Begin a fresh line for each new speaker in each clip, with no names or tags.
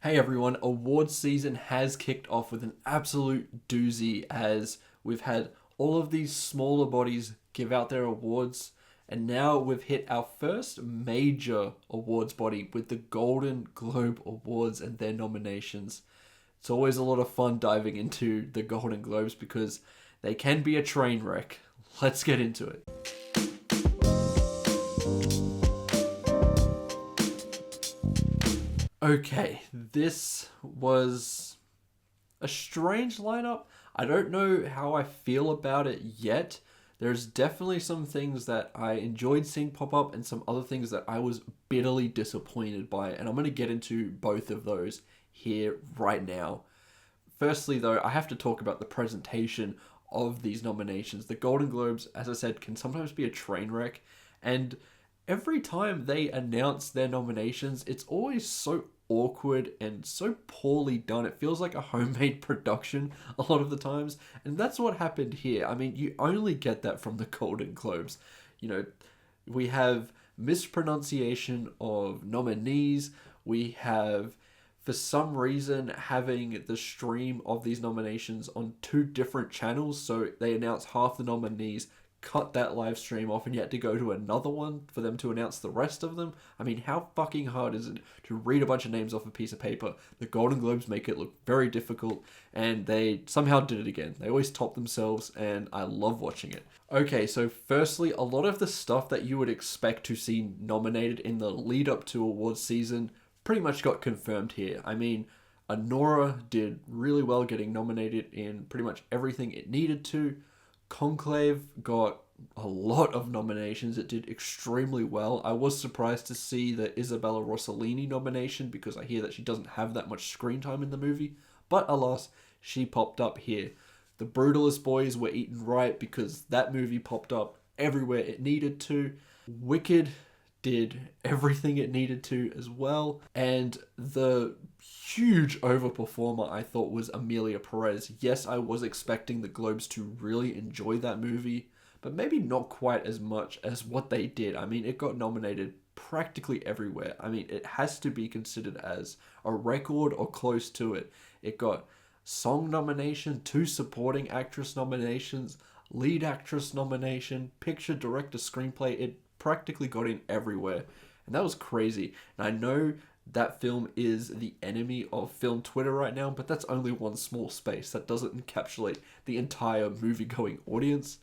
Hey everyone, awards season has kicked off with an absolute doozy as we've had all of these smaller bodies give out their awards, and now we've hit our first major awards body with the Golden Globe Awards and their nominations. It's always a lot of fun diving into the Golden Globes because they can be a train wreck. Let's get into it. Okay, this was a strange lineup. I don't know how I feel about it yet. There's definitely some things that I enjoyed seeing pop up and some other things that I was bitterly disappointed by, and I'm going to get into both of those here right now. Firstly, though, I have to talk about the presentation of these nominations. The Golden Globes, as I said, can sometimes be a train wreck, and every time they announce their nominations, it's always so awkward and so poorly done. It feels like a homemade production a lot of the times, and that's what happened here. I mean, you only get that from the Golden Globes. You know, we have mispronunciation of nominees. We have, for some reason, having the stream of these nominations on two different channels. So they announce half the nominees, cut that live stream off, and you had to go to another one for them to announce the rest of them. I mean, how fucking hard is it to read a bunch of names off a piece of paper? The Golden Globes make it look very difficult, and they somehow did it again. They always top themselves, and I love watching it. Okay, so firstly, a lot of the stuff that you would expect to see nominated in the lead up to awards season pretty much got confirmed here. I mean, Anora did really well getting nominated in pretty much everything it needed to. Conclave got a lot of nominations. It did extremely well. I was surprised to see the Isabella Rossellini nomination because I hear that she doesn't have that much screen time in the movie. But alas, she popped up here. The Brutalist Boys were eaten right because that movie popped up everywhere it needed to. Wicked did everything it needed to as well. And the huge overperformer I thought was Amelia Perez. Yes, I was expecting the Globes to really enjoy that movie, but maybe not quite as much as what they did. I mean, it got nominated practically everywhere. I mean, it has to be considered as a record or close to it. It got song nomination, 2 supporting actress nominations, lead actress nomination, picture, director, screenplay. It practically got in everywhere, and that was crazy. And I know that film is the enemy of film Twitter right now, but that's only one small space. That doesn't encapsulate the entire movie-going audience.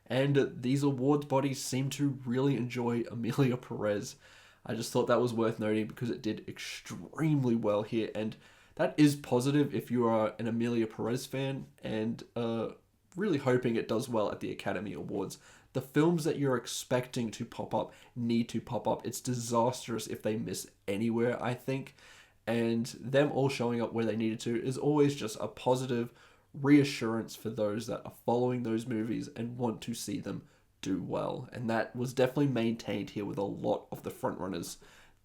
And these awards bodies seem to really enjoy Amelia Perez. I just thought that was worth noting because it did extremely well here, and that is positive if you are an Amelia Perez fan, and really hoping it does well at the Academy Awards. The films that you're expecting to pop up need to pop up. It's disastrous if they miss anywhere, I think. And them all showing up where they needed to is always just a positive reassurance for those that are following those movies and want to see them do well. And that was definitely maintained here with a lot of the frontrunners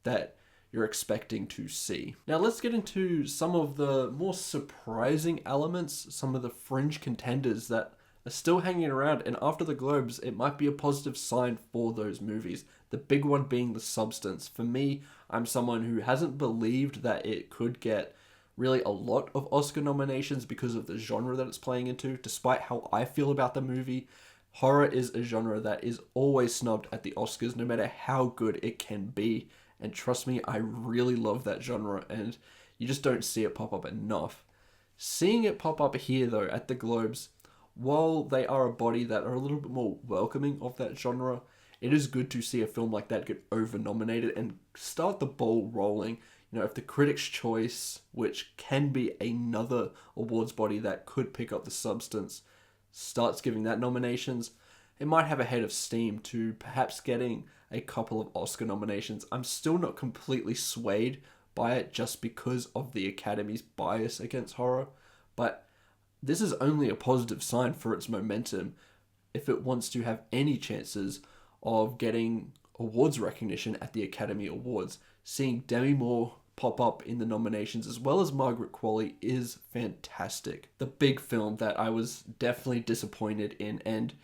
that you're expecting to see. Now let's get into some of the more surprising elements, some of the fringe contenders that are still hanging around, and after the Globes, it might be a positive sign for those movies. The big one being The Substance. For me, I'm someone who hasn't believed that it could get really a lot of Oscar nominations because of the genre that it's playing into, despite how I feel about the movie. Horror is a genre that is always snubbed at the Oscars, no matter how good it can be. And trust me, I really love that genre, and you just don't see it pop up enough. Seeing it pop up here, though, at the Globes, while they are a body that are a little bit more welcoming of that genre, it is good to see a film like that get over-nominated and start the ball rolling. You know, if the Critics' Choice, which can be another awards body that could pick up The Substance, starts giving that nominations, it might have a head of steam to perhaps getting a couple of Oscar nominations. I'm still not completely swayed by it just because of the Academy's bias against horror, but this is only a positive sign for its momentum if it wants to have any chances of getting awards recognition at the Academy Awards. Seeing Demi Moore pop up in the nominations as well as Margaret Qualley is fantastic. The big film that I was definitely disappointed in, and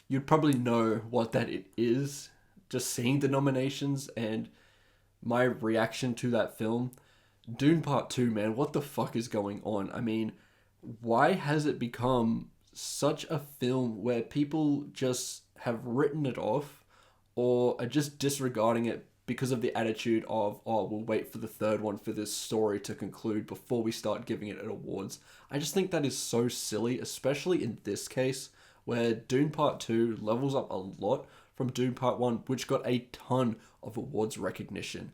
you'd probably know what that it is just seeing the nominations and my reaction to that film. Dune Part 2, man, what the fuck is going on? I mean, why has it become such a film where people just have written it off or are just disregarding it because of the attitude of, oh, we'll wait for the third one for this story to conclude before we start giving it awards? I just think that is so silly, especially in this case where Dune Part 2 levels up a lot from Dune Part 1, which got a ton of awards recognition.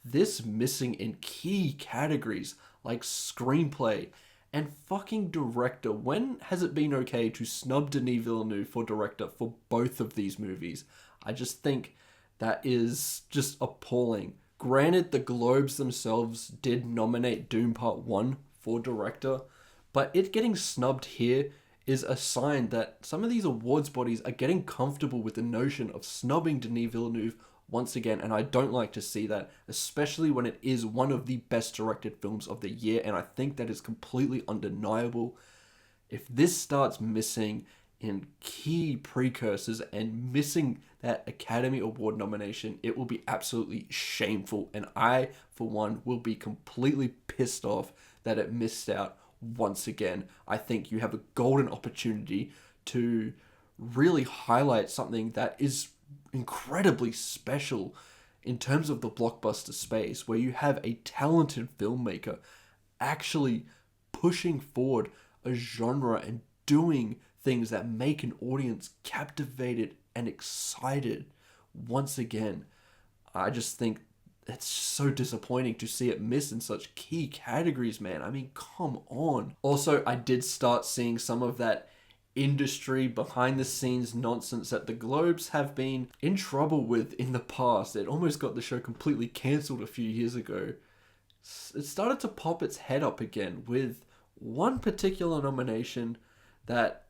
This missing in key categories like screenplay and fucking director. When has it been okay to snub Denis Villeneuve for director for both of these movies? I just think that is just appalling. Granted, the Globes themselves did nominate Dune Part 1 for director, but it getting snubbed here is a sign that some of these awards bodies are getting comfortable with the notion of snubbing Denis Villeneuve once again, and I don't like to see that, especially when it is one of the best directed films of the year, and I think that is completely undeniable. If this starts missing in key precursors and missing that Academy Award nomination, it will be absolutely shameful, and I, for one, will be completely pissed off that it missed out once again. I think you have a golden opportunity to really highlight something that is incredibly special in terms of the blockbuster space, where you have a talented filmmaker actually pushing forward a genre and doing things that make an audience captivated and excited once again. I just think it's so disappointing to see it miss in such key categories, man. I mean, come on. Also, I did start seeing some of that industry behind the scenes nonsense that the Globes have been in trouble with in the past. It almost got the show completely cancelled a few years ago. It started to pop its head up again with one particular nomination that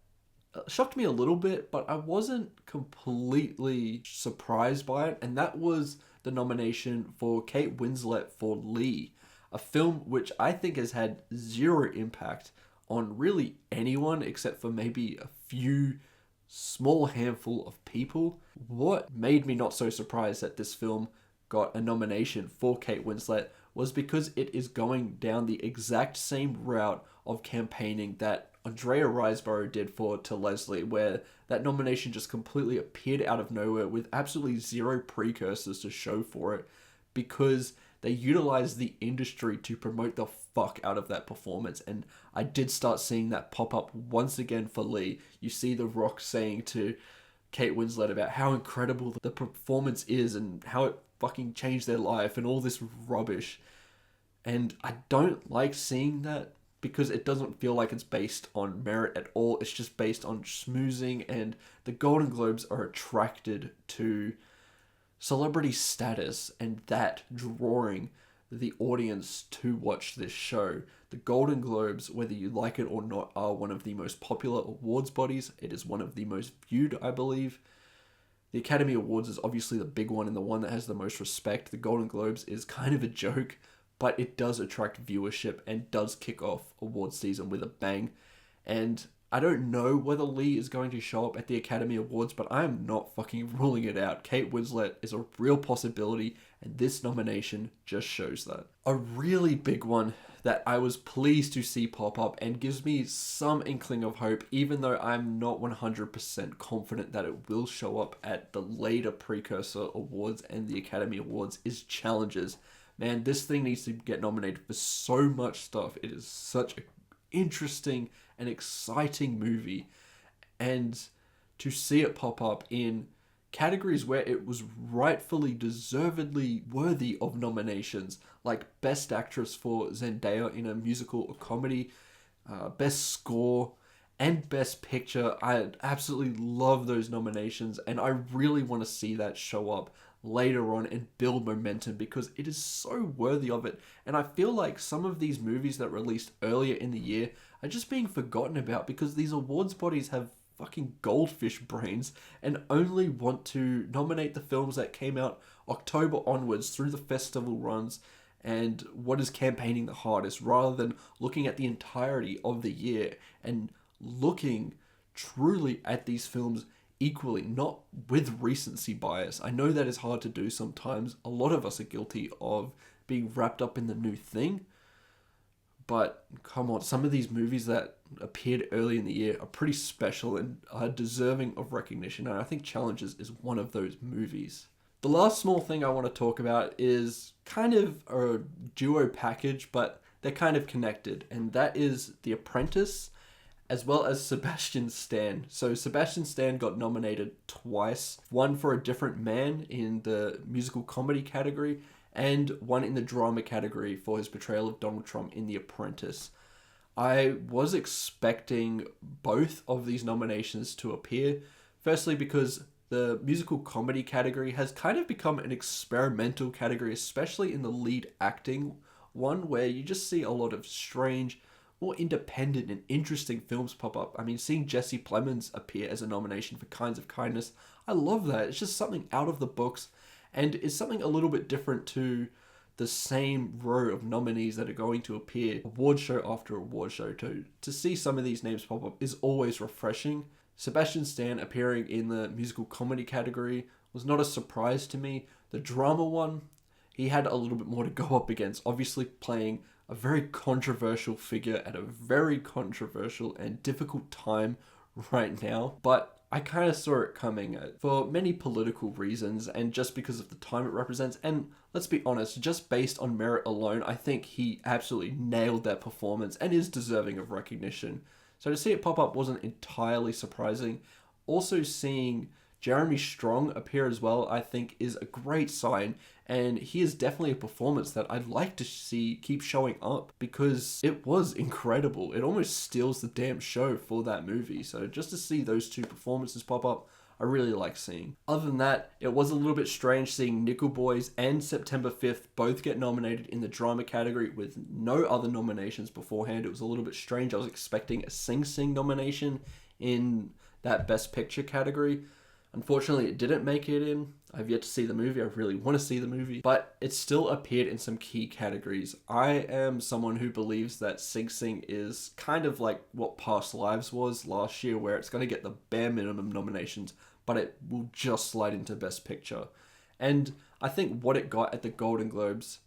shocked me a little bit, but I wasn't completely surprised by it, and that was the nomination for Kate Winslet for Lee, a film which I think has had zero impact on really anyone except for maybe a few small handful of people. What made me not so surprised that this film got a nomination for Kate Winslet was because it is going down the exact same route of campaigning that Andrea Riseborough did for To Leslie, where that nomination just completely appeared out of nowhere with absolutely zero precursors to show for it, because they utilized the industry to promote the fuck out of that performance. And I did start seeing that pop up once again for Lee. You see The Rock saying to Kate Winslet about how incredible the performance is and how it fucking changed their life and all this rubbish. And I don't like seeing that because it doesn't feel like it's based on merit at all. It's just based on schmoozing, and the Golden Globes are attracted to celebrity status and that drawing the audience to watch this show. The Golden Globes, whether you like it or not, are one of the most popular awards bodies. It is one of the most viewed, I believe. The Academy Awards is obviously the big one and the one that has the most respect. The Golden Globes is kind of a joke, but it does attract viewership and does kick off awards season with a bang. And I don't know whether Lee is going to show up at the Academy Awards, but I am not fucking ruling it out. Kate Winslet is a real possibility, and this nomination just shows that. A really big one that I was pleased to see pop up and gives me some inkling of hope, even though I'm not 100% confident that it will show up at the later precursor awards and the Academy Awards, is Challenges. Man, this thing needs to get nominated for so much stuff. It is such an interesting and exciting movie. And to see it pop up in categories where it was rightfully, deservedly worthy of nominations, like Best Actress for Zendaya in a musical or comedy, Best Score, and Best Picture. I absolutely love those nominations, and I really want to see that show up later on and build momentum because it is so worthy of it. And I feel like some of these movies that released earlier in the year are just being forgotten about because these awards bodies have fucking goldfish brains and only want to nominate the films that came out October onwards through the festival runs and what is campaigning the hardest, rather than looking at the entirety of the year and looking truly at these films equally, not with recency bias. I know that is hard to do sometimes. A lot of us are guilty of being wrapped up in the new thing. But come on, some of these movies that appeared early in the year are pretty special and are deserving of recognition. And I think Challenges is one of those movies. The last small thing I want to talk about is kind of a duo package, but they're kind of connected. And that is The Apprentice, as well as Sebastian Stan. So Sebastian Stan got nominated twice. One for A Different Man in the musical comedy category, and one in the drama category for his portrayal of Donald Trump in The Apprentice. I was expecting both of these nominations to appear. Firstly, because the musical comedy category has kind of become an experimental category, especially in the lead acting one, where you just see a lot of strange, more independent and interesting films pop up. I mean, seeing Jesse Plemons appear as a nomination for Kinds of Kindness, I love that. It's just something out of the books, and it's something a little bit different to the same row of nominees that are going to appear award show after award show. To see some of these names pop up is always refreshing. Sebastian Stan appearing in the musical comedy category was not a surprise to me. The drama one, he had a little bit more to go up against, obviously playing a very controversial figure at a very controversial and difficult time right now. But I kind of saw it coming for many political reasons and just because of the time it represents. And let's be honest, just based on merit alone, I think he absolutely nailed that performance and is deserving of recognition. So to see it pop up wasn't entirely surprising. Also seeing Jeremy Strong appear as well, I think is a great sign. And he is definitely a performance that I'd like to see keep showing up because it was incredible. It almost steals the damn show for that movie. So just to see those two performances pop up, I really like seeing. Other than that, it was a little bit strange seeing Nickel Boys and September 5th both get nominated in the drama category with no other nominations beforehand. It was a little bit strange. I was expecting a Sing Sing nomination in that Best Picture category. Unfortunately, it didn't make it in. I've yet to see the movie. I really want to see the movie. But it still appeared in some key categories. I am someone who believes that Sing Sing is kind of like what Past Lives was last year, where it's going to get the bare minimum nominations, but it will just slide into Best Picture. And I think what it got at the Golden Globes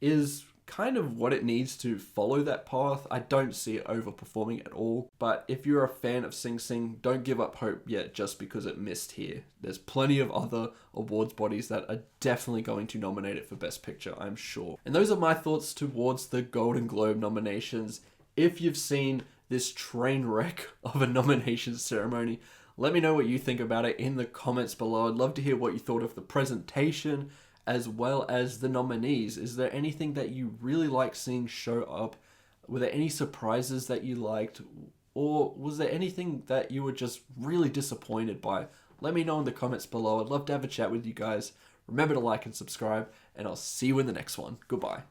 is kind of what it needs to follow that path. I don't see it overperforming at all. But if you're a fan of Sing Sing, don't give up hope yet just because it missed here. There's plenty of other awards bodies that are definitely going to nominate it for Best Picture, I'm sure. And those are my thoughts towards the Golden Globe nominations. If you've seen this train wreck of a nominations ceremony, let me know what you think about it in the comments below. I'd love to hear what you thought of the presentation, as well as the nominees. Is there anything that you really like seeing show up? Were there any surprises that you liked? Or was there anything that you were just really disappointed by? Let me know in the comments below. I'd love to have a chat with you guys. Remember to like and subscribe, and I'll see you in the next one. Goodbye.